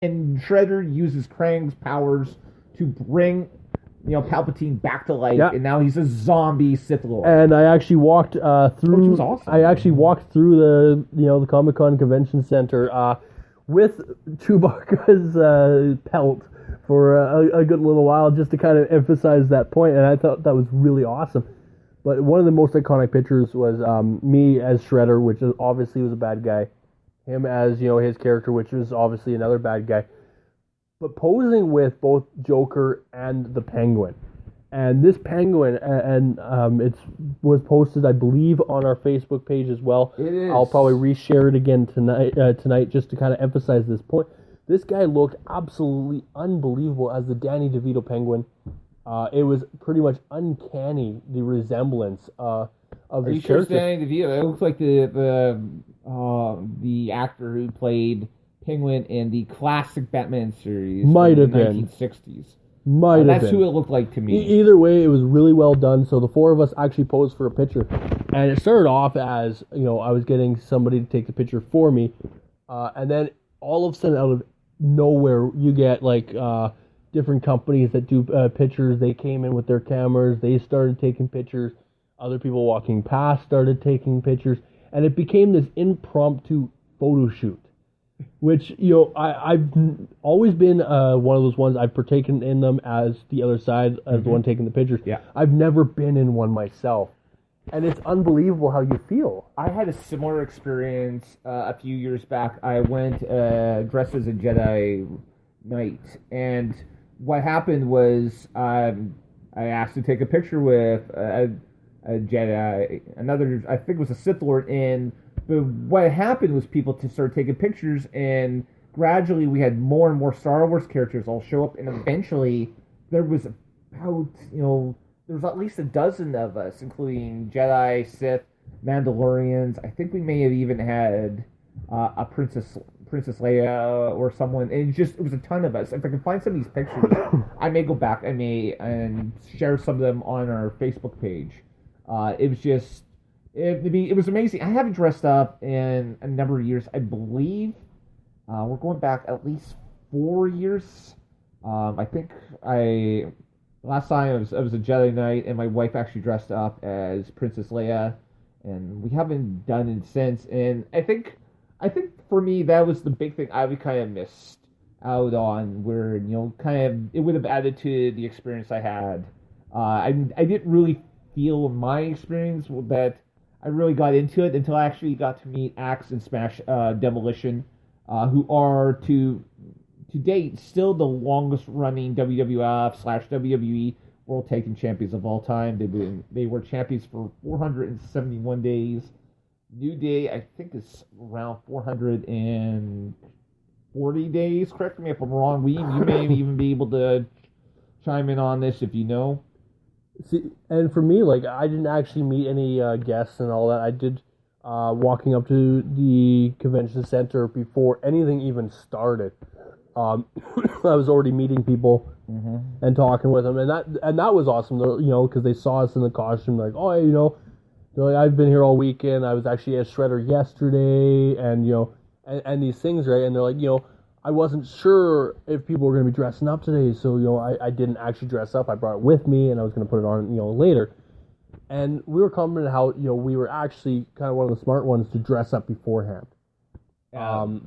and Shredder uses Krang's powers to bring Palpatine back to life, Yeah. and now he's a zombie Sith Lord. And I actually walked through. Which was awesome. I actually walked through the Comic-Con Convention Center with Chewbacca's pelt for a good little while, just to kind of emphasize that point, and I thought that was really awesome. But one of the most iconic pictures was me as Shredder, which obviously was a bad guy. Him as his character, which was obviously another bad guy. But posing with both Joker and the Penguin. And this Penguin, it was posted, I believe, on our Facebook page as well. It is. I'll probably reshare it again tonight just to kind of emphasize this point. This guy looked absolutely unbelievable as the Danny DeVito Penguin. It was pretty much uncanny, the resemblance of Are you the sure it's character. Danny DeVito? It looks like the actor who played Penguin in the classic Batman series Might from have the been. 1960s. Might have That's been. who it looked like to me. Either way, it was really well done. So the four of us actually posed for a picture, and it started off as I was getting somebody to take the picture for me, and then all of a sudden, out of nowhere, you get like different companies that do pictures. They came in with their cameras. They started taking pictures. Other people walking past started taking pictures, and it became this impromptu photo shoot. Which, I've always been one of those ones. I've partaken in them as the other side, as the one taking the pictures. Yeah. I've never been in one myself. And it's unbelievable how you feel. I had a similar experience a few years back. I went dressed as a Jedi Knight, and what happened was I asked to take a picture with a Jedi, another, I think it was a Sith Lord, and but what happened was people started taking pictures, and gradually we had more and more Star Wars characters all show up, and eventually there was about, there was at least a dozen of us, including Jedi, Sith, Mandalorians. I think we may have even had a Princess Leia or someone. And it was a ton of us. If I can find some of these pictures, I may go back and share some of them on our Facebook page. It was just... It was amazing. I haven't dressed up in a number of years. I believe we're going back at least 4 years. I think last time I was a Jedi Knight, and my wife actually dressed up as Princess Leia, and we haven't done it since. And I think for me that was the big thing I would kind of missed out on, where kind of it would have added to the experience I had. I didn't really feel my experience that I really got into it until I actually got to meet Axe and Smash Demolition, who are to date still the longest running WWF/WWE World Tag Team Champions of all time. They were champions for 471 days. New Day, I think, is around 440 days. Correct me if I'm wrong. You may even be able to chime in on this if you know. See, and for me, like, I didn't actually meet any guests and all that. I did walking up to the convention center before anything even started. I was already meeting people and talking with them, and that was awesome. Because they saw us in the costume, like, oh, they're like, I've been here all weekend. I was actually at Shredder yesterday, and and these things, right? And they're like, I wasn't sure if people were going to be dressing up today, so I didn't actually dress up. I brought it with me, and I was going to put it on later. And we were commenting how we were actually kind of one of the smart ones to dress up beforehand. And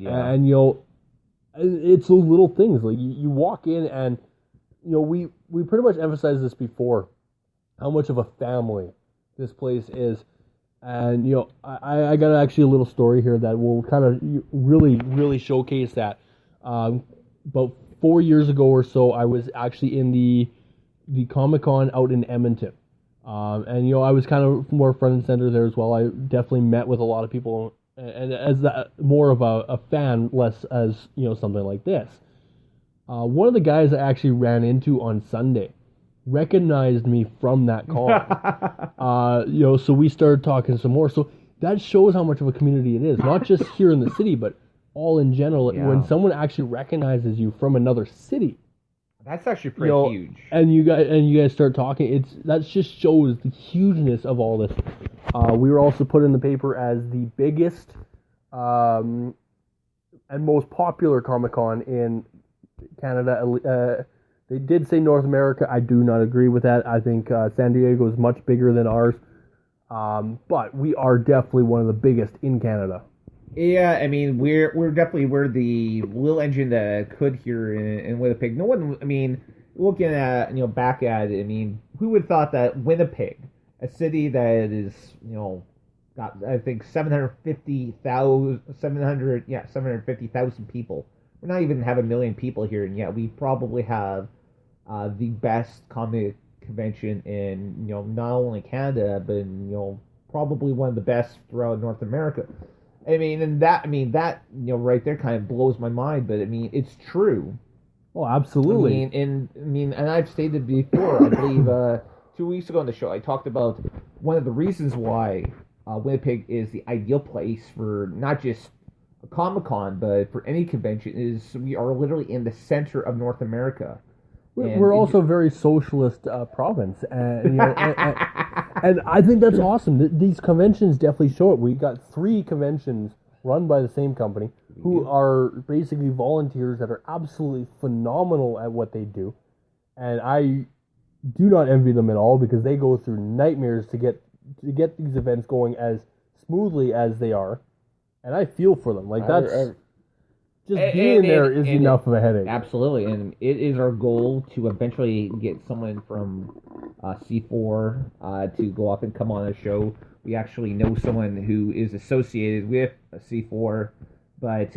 it's those little things, like you walk in, and we pretty much emphasized this before, how much of a family this place is. And I got actually a little story here that will kind of really showcase that. About 4 years ago or so, I was actually in the Comic-Con out in Edmonton. And I was kind of more front and center there as well. I definitely met with a lot of people, and as more of a fan, less as something like this. One of the guys I actually ran into on Sunday recognized me from that con. So we started talking some more. So that shows how much of a community it is, not just here in the city, but all in general. Yeah. When someone actually recognizes you from another city, that's actually pretty huge. And you guys start talking. That just shows the hugeness of all this. We were also put in the paper as the biggest and most popular Comic-Con in Canada. They did say North America. I do not agree with that. I think San Diego is much bigger than ours. But we are definitely one of the biggest in Canada. Yeah, I mean, we're definitely the little engine that could here in Winnipeg. No one, I mean, looking at, back at it, I mean, who would have thought that Winnipeg, a city that is, got, I think, 750,000 people. We're not even have 1 million people here, and yet we probably have the best comic convention in, not only Canada, but in, probably one of the best throughout North America. I mean, that right there kind of blows my mind, but I mean, it's true. Oh, absolutely. And I've stated before, I believe 2 weeks ago on the show, I talked about one of the reasons why Winnipeg is the ideal place for not just a Comic-Con, but for any convention, is we are literally in the center of North America. We're also a very socialist province, and and I think that's awesome. These conventions definitely show it. We got 3 conventions run by the same company who are basically volunteers that are absolutely phenomenal at what they do, and I do not envy them at all because they go through nightmares to get these events going as smoothly as they are, and I feel for them. Like that's. Just being there is enough of a headache. Absolutely, and it is our goal to eventually get someone from C4 to go up and come on a show. We actually know someone who is associated with C4, but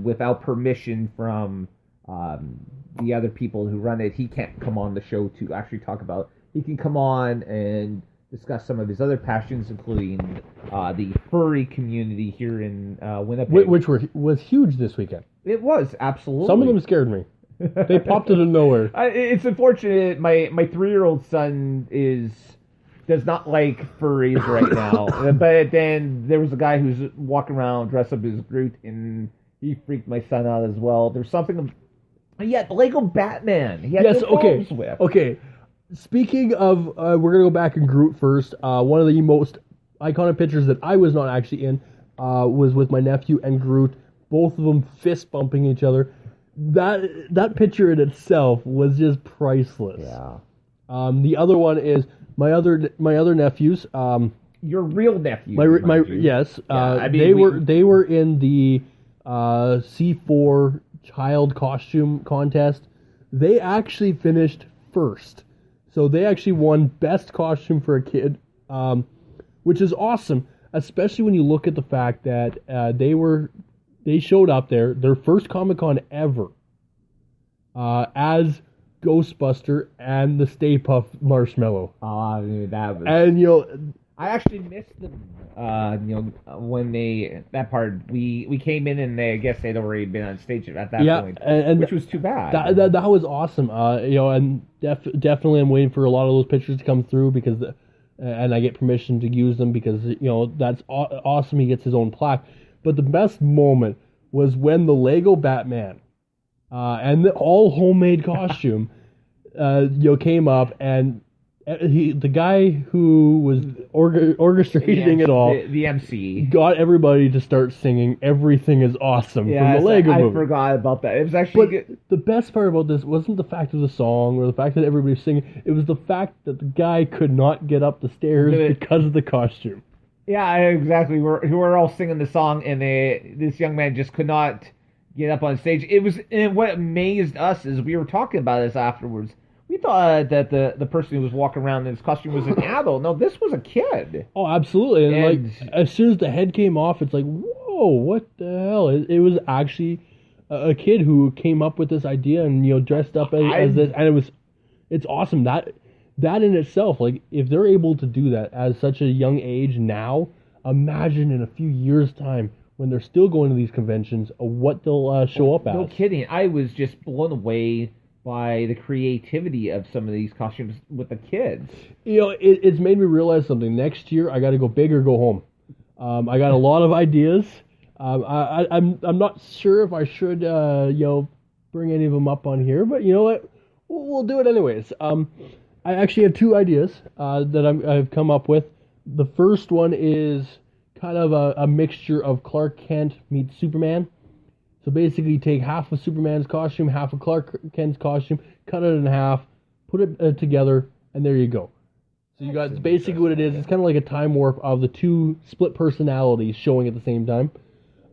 without permission from the other people who run it, he can't come on the show to actually talk about. He can come on and discuss some of his other passions, including the furry community here in Winnipeg. Which was huge this weekend. It was, absolutely. Some of them scared me. They popped out of nowhere. It's unfortunate. My 3-year-old son does not like furries right now. But then there was a guy who's walking around dressed up as Groot, and he freaked my son out as well. There's something... Yeah, Lego Batman. He had no problems with. Okay. Speaking of, we're going to go back in Groot first. One of the most iconic pictures that I was not actually in was with my nephew and Groot, both of them fist bumping each other. That picture in itself was just priceless. Yeah. The other one is my other nephews. Your real nephew. Yes. I mean, they were in the C4 child costume contest. They actually finished first. So they actually won best costume for a kid, which is awesome, especially when you look at the fact that they showed up there, their first Comic-Con ever, as Ghostbuster and the Stay Puft Marshmallow. Oh, dude, that was... And, I actually missed them, when that part, we came in and I guess they'd already been on stage at that point, which was too bad. That was awesome, and definitely I'm waiting for a lot of those pictures to come through because, and I get permission to use them because, that's awesome. He gets his own plaque. But the best moment was when the Lego Batman, and the all homemade costume, came up and the guy who was orchestrating it all, the MC, got everybody to start singing "Everything Is Awesome" from the Lego movie. I forgot about that. It was actually. But the best part about this wasn't the fact of the song or the fact that everybody was singing. It was the fact that the guy could not get up the stairs because of the costume. Yeah, exactly. We were all singing the song, and this young man just could not get up on stage. And what amazed us is we were talking about this afterwards. We thought that the person who was walking around in his costume was an adult. No, this was a kid. Oh, absolutely. And like, as soon as the head came off, it's like, whoa, what the hell? It was actually a kid who came up with this idea and, dressed up as this. And it's awesome. That in itself, like, if they're able to do that at such a young age now, imagine in a few years' time when they're still going to these conventions, what they'll show up as. No kidding. I was just blown away by the creativity of some of these costumes with the kids. It's made me realize something. Next year, I got to go big or go home. I got a lot of ideas. I'm not sure if I should bring any of them up on here, but you know what? We'll do it anyways. I actually have 2 ideas that I've come up with. The first one is kind of a mixture of Clark Kent meets Superman. So basically, take half of Superman's costume, half of Clark Kent's costume, cut it in half, put it together, and there you go. So you got basically what it is. It's kind of like a time warp of the two split personalities showing at the same time.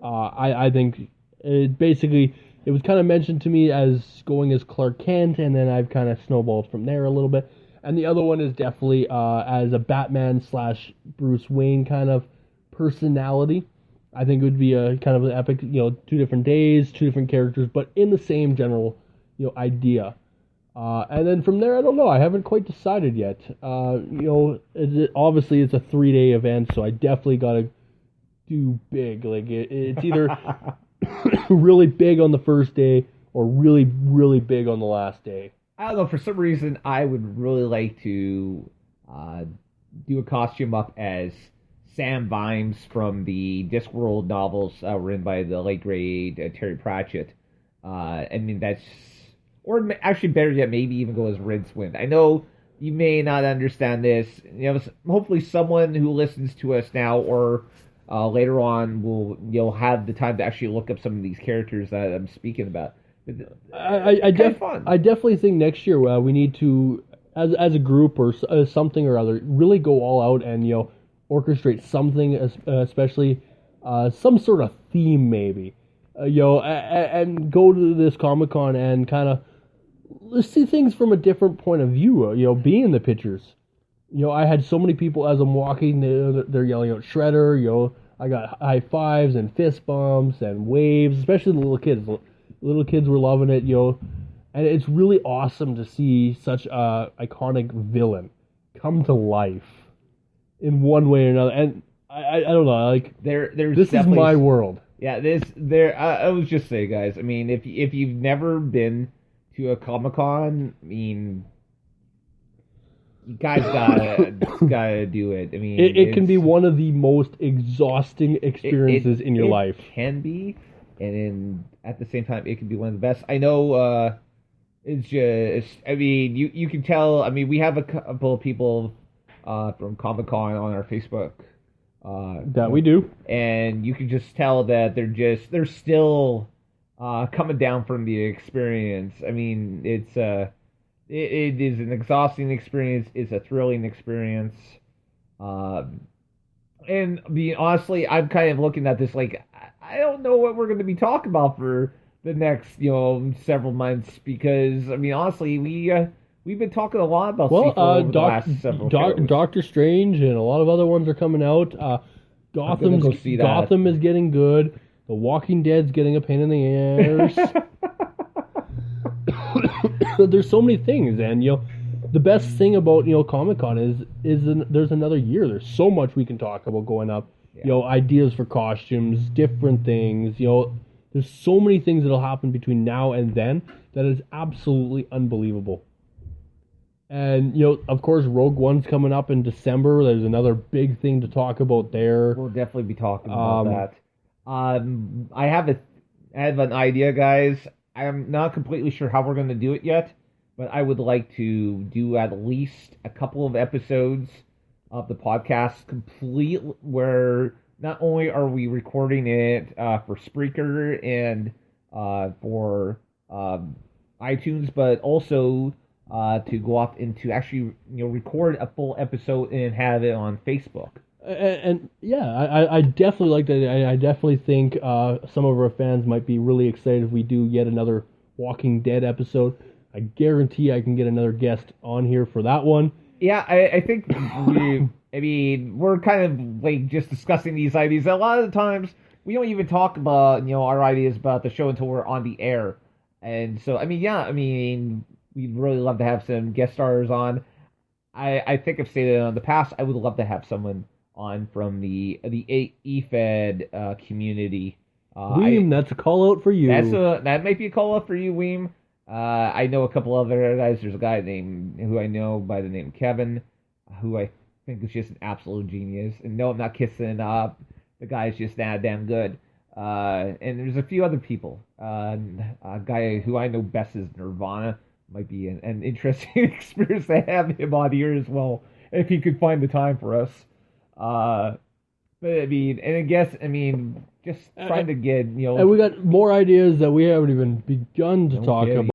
I think it was kind of mentioned to me as going as Clark Kent, and then I've kind of snowballed from there a little bit. And the other one is definitely as a Batman / Bruce Wayne kind of personality. I think it would be a kind of an epic, 2 different days, 2 different characters, but in the same general, idea. And then from there, I don't know. I haven't quite decided yet. Obviously it's a 3-day event, so I definitely got to do big. Like it's either really big on the first day or really, really big on the last day. I don't know. For some reason, I would really like to do a costume up as Sam Vimes from the Discworld novels written by the late great Terry Pratchett. I mean, or actually better yet, maybe even go as Rincewind. I know you may not understand this. Hopefully someone who listens to us now or later on will have the time to actually look up some of these characters that I'm speaking about. I definitely think next year we need to, as a group or something or other, really go all out and orchestrate something, especially some sort of theme maybe, and go to this Comic-Con and kind of let's see things from a different point of view. Being in the pictures, I had so many people as I'm walking, they're yelling out Shredder. I got high fives and fist bumps and waves, especially the little kids. Little kids were loving it, and it's really awesome to see such a iconic villain come to life in one way or another. And I don't know, like this is my world. Yeah, I was just saying, guys. I mean, if you've never been to a Comic-Con, I mean, you guys gotta do it. I mean, it can be one of the most exhausting experiences in your life. It can be, and at the same time, it can be one of the best. I know. It's just. I mean, you can tell. I mean, we have a couple of people from Comic-Con on our Facebook. That we do, and you can just tell that they're still coming down from the experience. I mean, it is an exhausting experience. It's a thrilling experience. And honestly, I'm kind of looking at this like I don't know what we're going to be talking about for the next several months, because I mean, honestly, we've been talking a lot about C4 over the last several shows. Doctor Strange and a lot of other ones are coming out. Gotham is getting good. The Walking Dead's getting a pain in the ass. There's so many things, and the best thing about Comic-Con is there's another year. There's so much we can talk about going up. Yeah. Ideas for costumes, different things. There's so many things that'll happen between now and then that is absolutely unbelievable. And of course, Rogue One's coming up in December. There's another big thing to talk about there. We'll definitely be talking about that. I have an idea, guys. I'm not completely sure how we're going to do it yet, but I would like to do at least a couple of episodes of the podcast complete, where not only are we recording it for Spreaker and for iTunes, but also to go off into actually record a full episode and have it on Facebook. And yeah, I definitely like that. I definitely think some of our fans might be really excited if we do yet another Walking Dead episode. I guarantee I can get another guest on here for that one. Yeah, I think we're kind of like just discussing these ideas. A lot of the times we don't even talk about our ideas about the show until we're on the air. And so we'd really love to have some guest stars on. I think I've stated in the past, I would love to have someone on from the EFED community. Weem, that's a call out for you. That might be a call out for you, Weem. I know a couple other guys. There's a guy who I know by the name Kevin, who I think is just an absolute genius. And no, I'm not kissing up. The guy's just that damn good. And there's a few other people. A guy who I know best is Nirvana. Might be an interesting experience to have him on here as well, if he could find the time for us. But I mean, and I guess just trying to get And we got more ideas that we haven't even begun to talk kidding. about.